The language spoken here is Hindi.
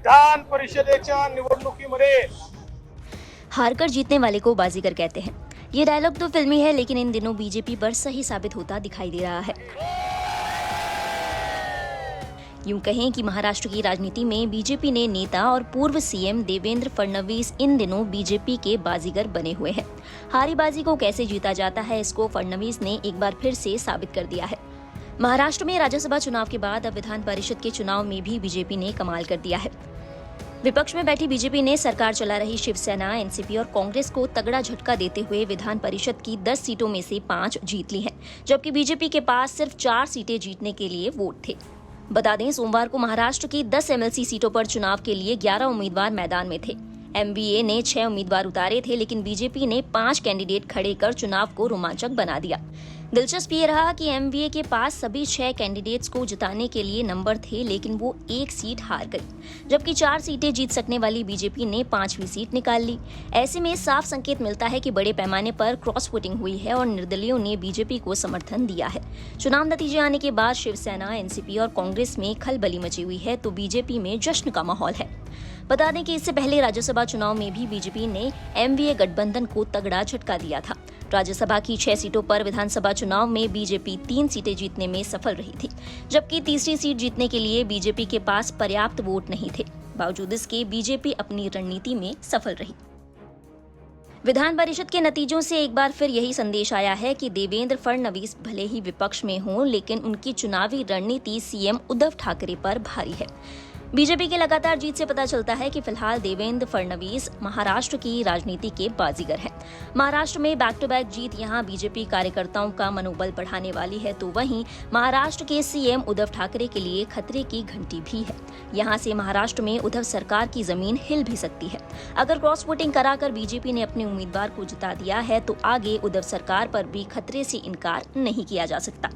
विधान परिषदेच्या निवडणुकीमध्ये हारकर जीतने वाले को बाजीगर कहते हैं। ये डायलॉग तो फिल्मी है, लेकिन इन दिनों बीजेपी पर सही साबित होता दिखाई दे रहा है। यूं कहें कि महाराष्ट्र की राजनीति में बीजेपी ने नेता और पूर्व सीएम देवेंद्र फडणवीस इन दिनों बीजेपी के बाजीगर बने हुए हैं। हारी बाजी को कैसे जीता जाता है, इसको फडणवीस ने एक बार फिर से साबित कर दिया है। महाराष्ट्र में राज्यसभा चुनाव के बाद अब विधान परिषद के चुनाव में भी बीजेपी ने कमाल कर दिया है। विपक्ष में बैठी बीजेपी ने सरकार चला रही शिवसेना, एनसीपी और कांग्रेस को तगड़ा झटका देते हुए विधान परिषद की 10 सीटों में से 5 जीत ली हैं, जबकि बीजेपी के पास सिर्फ 4 सीटें जीतने के लिए वोट थे। बता दें, सोमवार को महाराष्ट्र की 10 एमएलसी सीटों पर चुनाव के लिए 11 उम्मीदवार मैदान में थे। एमवीए ने 6 उम्मीदवार उतारे थे, लेकिन बीजेपी ने 5 कैंडिडेट खड़े कर चुनाव को रोमांचक बना दिया। दिलचस्प ये रहा कि एमवीए के पास सभी 6 कैंडिडेट्स को जिताने के लिए नंबर थे, लेकिन वो 1 सीट हार गई, जबकि 4 सीटें जीत सकने वाली बीजेपी ने 5वीं सीट निकाल ली। ऐसे में साफ संकेत मिलता है कि बड़े पैमाने पर क्रॉस वोटिंग हुई है और निर्दलीयों ने बीजेपी को समर्थन दिया है। चुनाव नतीजे आने के बाद शिवसेना, एनसीपी और कांग्रेस में खलबली मची हुई है, तो बीजेपी में जश्न का माहौल है। बता दें कि इससे पहले राज्यसभा चुनाव में भी बीजेपी ने एमवीए गठबंधन को तगड़ा झटका दिया था। राज्यसभा की 6 सीटों पर विधानसभा चुनाव में बीजेपी 3 सीटें जीतने में सफल रही थी, जबकि तीसरी सीट जीतने के लिए बीजेपी के पास पर्याप्त वोट नहीं थे। बावजूद इसके बीजेपी अपनी रणनीति में सफल रही। विधान परिषद के नतीजों से एक बार फिर यही संदेश आया है कि देवेंद्र फडणवीस भले ही विपक्ष में हों, लेकिन उनकी चुनावी रणनीति सीएम उद्धव ठाकरे पर भारी है। बीजेपी की लगातार जीत से पता चलता है कि फिलहाल देवेंद्र फडणवीस महाराष्ट्र की राजनीति के बाजीगर हैं। महाराष्ट्र में बैक टू बैक जीत यहां बीजेपी कार्यकर्ताओं का मनोबल बढ़ाने वाली है, तो वहीं महाराष्ट्र के सीएम उद्धव ठाकरे के लिए खतरे की घंटी भी है। यहां से महाराष्ट्र में उद्धव सरकार की जमीन हिल भी सकती है। अगर क्रॉस वोटिंग कराकर बीजेपी ने अपने उम्मीदवार को जिता दिया है, तो आगे उद्धव सरकार पर भी खतरे से इनकार नहीं किया जा सकता।